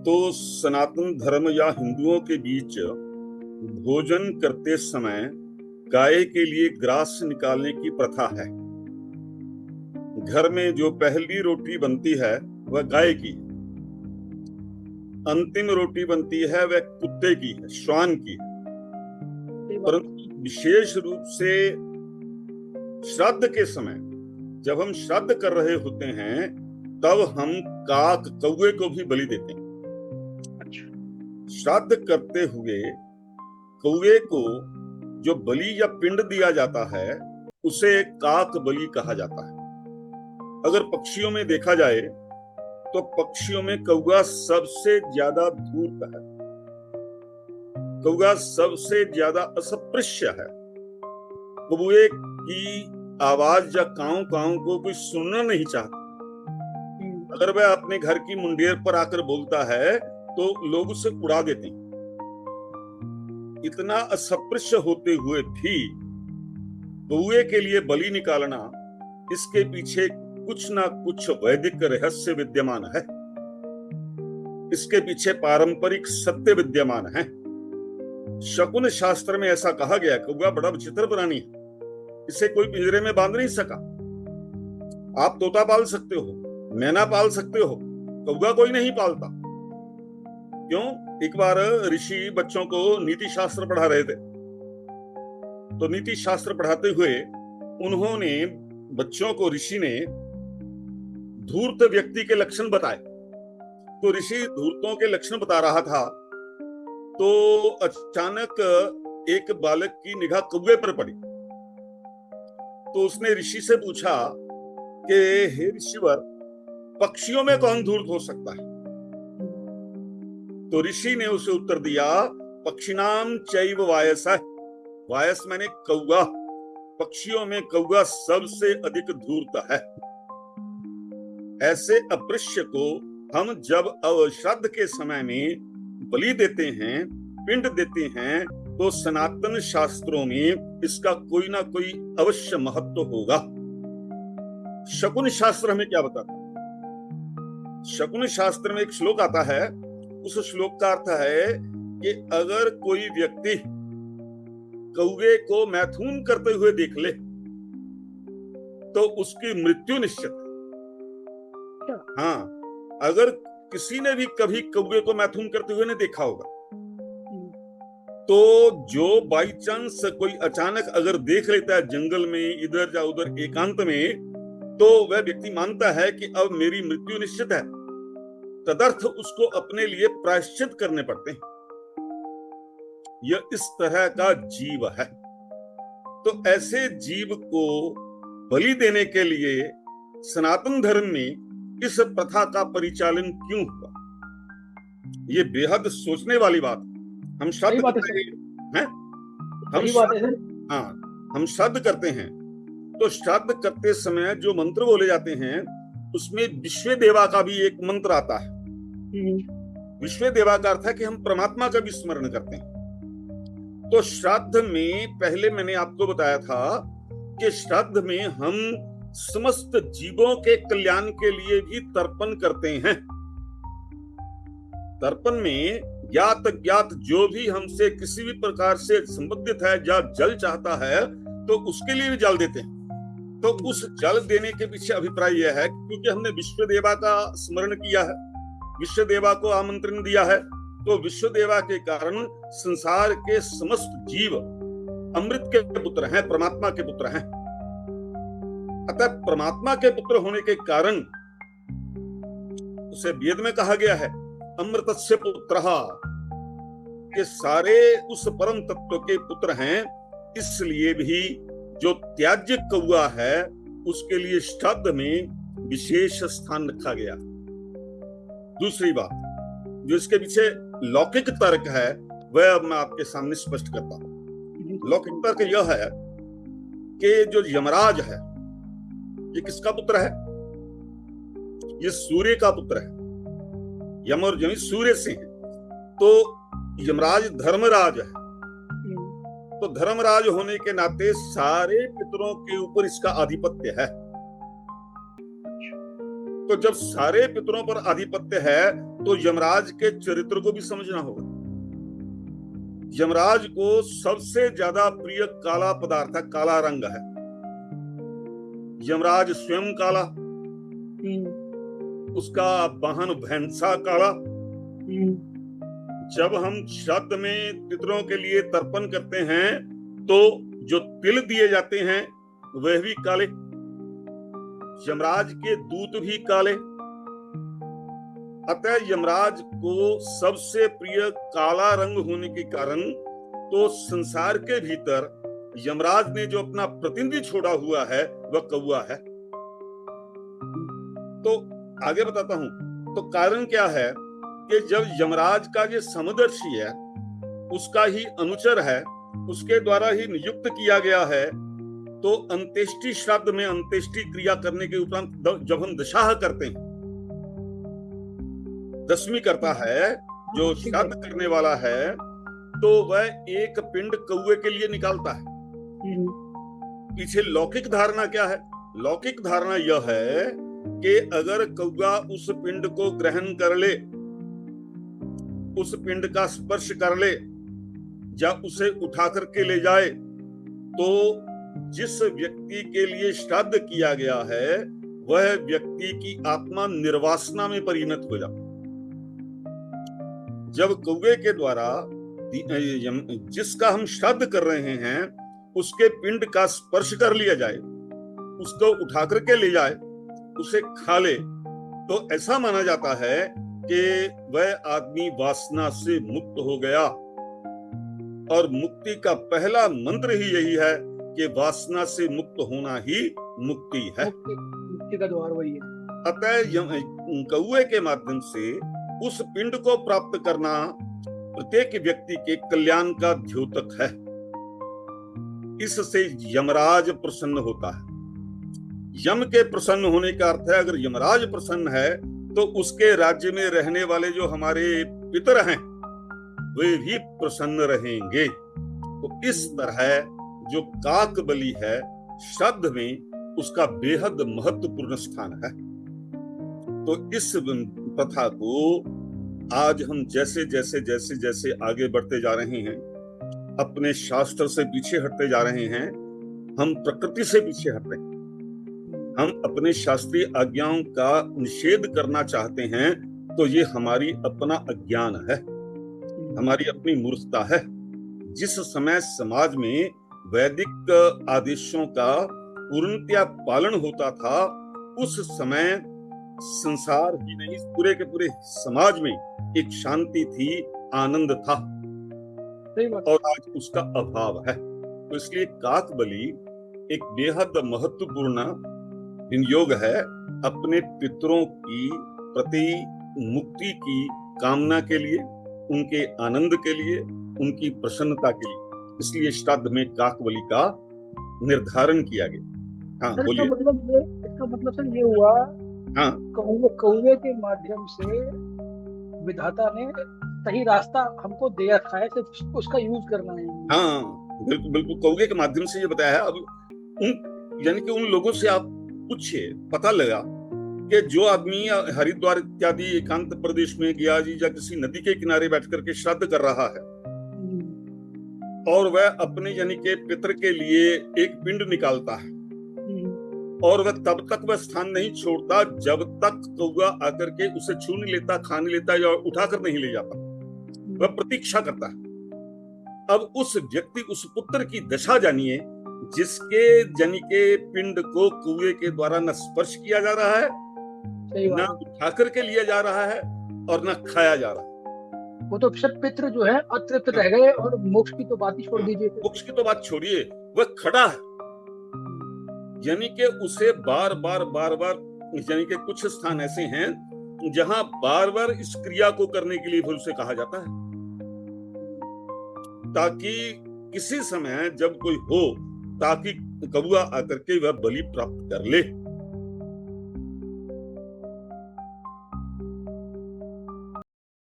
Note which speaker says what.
Speaker 1: तो सनातन धर्म या हिंदुओं के बीच भोजन करते समय गाय के लिए ग्रास निकालने की प्रथा है। घर में जो पहली रोटी बनती है वह गाय की है, अंतिम रोटी बनती है वह कुत्ते की है, श्वान की है। परंतु विशेष रूप से श्राद्ध के समय जब हम श्राद्ध कर रहे होते हैं तब हम काक कौवे को भी बलि देते हैं। श्राद्ध करते हुए कौवे को जो बलि या पिंड दिया जाता है उसे काक बलि कहा जाता है। अगर पक्षियों में देखा जाए तो पक्षियों में कौवा सबसे ज्यादा धूर्त है, कौवा सबसे ज्यादा अस्पृश्य है। कौवे की आवाज या काऊ काऊ को कोई सुनना नहीं चाहता। अगर वह अपने घर की मुंडेर पर आकर बोलता है तो लोग उसे उड़ा देते हैं। इतना अस्पृश्य होते हुए भी कौवे के लिए बलि निकालना, इसके पीछे कुछ ना कुछ वैदिक रहस्य विद्यमान है, इसके पीछे पारंपरिक सत्य विद्यमान है। शकुन शास्त्र में ऐसा कहा गया, कौवा बड़ा विचित्र प्राणी है, इसे कोई पिंजरे में बांध नहीं सका। आप तोता पाल सकते हो, मैना पाल सकते हो, कौवा कोई नहीं पालता। क्यों? एक बार ऋषि बच्चों को नीति शास्त्र पढ़ा रहे थे, तो नीति शास्त्र पढ़ाते हुए उन्होंने बच्चों को, ऋषि ने धूर्त व्यक्ति के लक्षण बताए। तो ऋषि धूर्तों के लक्षण बता रहा था तो अचानक एक बालक की निगाह कौवे पर पड़ी। तो उसने ऋषि से पूछा कि हे ऋषिवर, पक्षियों में कौन धूर्त हो सकता है? तो ऋषि ने उसे उत्तर दिया, पक्षिणाम चैव वायसः। वायस मैंने कौवा, पक्षियों में कौवा सबसे अधिक धूर्त है। ऐसे अपृश्य को हम जब श्राद्ध के समय में बलि देते हैं, पिंड देते हैं, तो सनातन शास्त्रों में इसका कोई ना कोई अवश्य महत्व होगा। शकुन शास्त्र हमें क्या बताता है? शकुन शास्त्र में एक श्लोक आता है, उस श्लोक का अर्थ है कि अगर कोई व्यक्ति कौवे को मैथुन करते हुए देख ले तो उसकी मृत्यु निश्चित है। हाँ, अगर किसी ने भी कभी कौवे को मैथुन करते हुए नहीं देखा होगा तो जो बाई चांस कोई अचानक अगर देख लेता है जंगल में, इधर या उधर एकांत में, तो वह व्यक्ति मानता है कि अब मेरी मृत्यु निश्चित है। तदर्थ उसको अपने लिए प्रायश्चित करने पड़ते हैं। यह इस तरह का जीव है। तो ऐसे जीव को बलि देने के लिए सनातन धर्म में इस प्रथा का परिचालन क्यों हुआ? ये बेहद सोचने वाली बात है। हम श्राद्ध करते हैं, हम श्राद्ध करते हैं, तो श्राद्ध करते समय जो मंत्र बोले जाते हैं उसमें विश्व देवा का भी एक मंत्र आता है। विश्व देवा का अर्थ है कि हम परमात्मा का भी स्मरण करते हैं। तो श्राद्ध में पहले मैंने आपको बताया था कि श्राद्ध में हम समस्त जीवों के कल्याण के लिए भी तर्पण करते हैं। तर्पण में ज्ञात अज्ञात जो भी हमसे किसी भी प्रकार से संबंधित है या जल चाहता है तो उसके लिए भी जल देते हैं। तो उस जल देने के पीछे अभिप्राय यह है क्योंकि हमने विश्व देवा का स्मरण किया है, विश्व देवा को आमंत्रण दिया है, तो विश्व देवा के कारण संसार के समस्त जीव अमृत के पुत्र हैं, परमात्मा के पुत्र हैं। अतः परमात्मा के पुत्र होने के कारण उसे वेद में कहा गया है अमृतस्य पुत्रः, के सारे उस परम तत्व के पुत्र हैं। इसलिए भी जो त्याज्य कौवा है उसके लिए श्राद्ध में विशेष स्थान रखा गया। दूसरी बात जो इसके पीछे लौकिक तर्क है वह अब मैं आपके सामने स्पष्ट करता हूं। लौकिक तर्क यह है कि जो यमराज है ये किसका पुत्र है? ये सूर्य का पुत्र है। यम और यमी सूर्य से हैं। तो यमराज धर्मराज है, तो धर्मराज होने के नाते सारे पितरों के ऊपर इसका आधिपत्य है। तो जब सारे पितरों पर आधिपत्य है तो यमराज के चरित्र को भी समझना होगा। यमराज को सबसे ज्यादा प्रिय काला पदार्थ है, काला रंग है। यमराज स्वयं काला, उसका वाहन भैंसा काला। जब हम श्राद्ध में पितरों के लिए तर्पण करते हैं तो जो तिल दिए जाते हैं वह भी काले, यमराज के दूत भी काले। अतः यमराज को सबसे प्रिय काला रंग होने के कारण तो संसार के भीतर यमराज ने जो अपना प्रतिनिधि छोड़ा हुआ है वह कौवा है। तो आगे बताता हूं। तो कारण क्या है कि जब यमराज का ये समदर्शी है, उसका ही अनुचर है, उसके द्वारा ही नियुक्त किया गया है, तो अंत्येष्टि श्राद्ध में अंत्येष्टि क्रिया करने के उपरांत जब हम दशाह करते हैं, दशमी करता है जो श्राद्ध करने वाला है, तो वह एक पिंड कौवे के लिए निकालता है। पीछे लौकिक धारणा क्या है? लौकिक धारणा यह है कि अगर कौवा उस पिंड को ग्रहण कर ले, उस पिंड का स्पर्श कर ले या उसे उठा करके ले जाए, तो जिस व्यक्ति के लिए श्राद्ध किया गया है वह व्यक्ति की आत्मा निर्वासना में परिणत हो जाती। जब कौवे के द्वारा जिसका हम श्राद्ध कर रहे हैं उसके पिंड का स्पर्श कर लिया जाए, उसको उठा करके ले जाए, उसे खा ले, तो ऐसा माना जाता है कि वह आदमी वासना से मुक्त हो गया। और मुक्ति का पहला मंत्र ही यही है कि वासना से मुक्त होना ही मुक्ति है।
Speaker 2: मुक्ति का द्वार वही है।
Speaker 1: अतः कौवे के माध्यम से उस पिंड को प्राप्त करना प्रत्येक व्यक्ति के कल्याण का द्योतक है। इससे यमराज प्रसन्न होता है। यम के प्रसन्न होने का अर्थ है अगर यमराज प्रसन्न है तो उसके राज्य में रहने वाले जो हमारे पितर हैं वे भी प्रसन्न रहेंगे। तो इस तरह जो काक बलि है श्राद्ध में उसका बेहद महत्वपूर्ण स्थान है। तो इस प्रथा को आज हम जैसे जैसे जैसे जैसे आगे बढ़ते जा रहे हैं, अपने शास्त्र से पीछे हटते जा रहे हैं, हम प्रकृति से पीछे हट रहे हैं, हम अपने शास्त्रीय आज्ञाओं का निषेध करना चाहते हैं, तो ये हमारी अपना अज्ञान है, हमारी अपनी मूर्खता है। जिस समय समाज में वैदिक आदेशों का पूर्णतया पालन होता था, उस समय संसार ही नहीं पूरे के पूरे समाज में एक शांति थी, आनंद था, और आज उसका अभाव है। तो इसलिए काक बलि एक बेहद महत्वपूर्ण विनियोग है अपने पितरों की प्रति मुक्ति की कामना के लिए, उनके आनंद के लिए, उनकी प्रसन्नता के लिए। इसलिए श्राद्ध में काक बलि का निर्धारण किया गया। हाँ बोलिए।
Speaker 2: इसका मतलब सर ये हुआ,
Speaker 1: हाँ,
Speaker 2: कौवे के माध्यम से विधाता ने सही रास्ता हमको दे रखा है, सिर्फ उसका यूज करना है।
Speaker 1: हाँ बिल्कुल बिल्कुल, कौवे के माध्यम से ये बताया है। अब यानी कि उन लोगों से आप पूछिए, पता लगा कि जो आदमी हरिद्वार इत्यादि एकांत प्रदेश में गया जी या किसी नदी के किनारे बैठ करके श्राद्ध कर रहा है और वह अपने यानी के पितर के लिए एक पिंड निकालता है और वह तब तक वह स्थान नहीं छोड़ता जब तक कौवा आकर के उसे छू नहीं लेता, खा नहीं लेता या उठाकर नहीं ले जाता। वह प्रतीक्षा करता है। अब उस व्यक्ति, उस पुत्र की दशा जानिए जिसके यानी के पिंड को कुएं के द्वारा न स्पर्श किया जा रहा है, न उठा करके लिया जा रहा है और न खाया जा रहा है।
Speaker 2: वो तो सब पितृ जो है अतृप्त रह गए, और मोक्ष की तो बात ही छोड़ दीजिए।
Speaker 1: मोक्ष की तो बात छोड़िए, वह खड़ा है, यानी कि उसे बार बार यानी कि कुछ स्थान ऐसे हैं जहां बार बार इस क्रिया को करने के लिए उसे कहा जाता है, ताकि किसी समय जब कोई हो, ताकि कौवा आकर के वह बलि प्राप्त कर ले।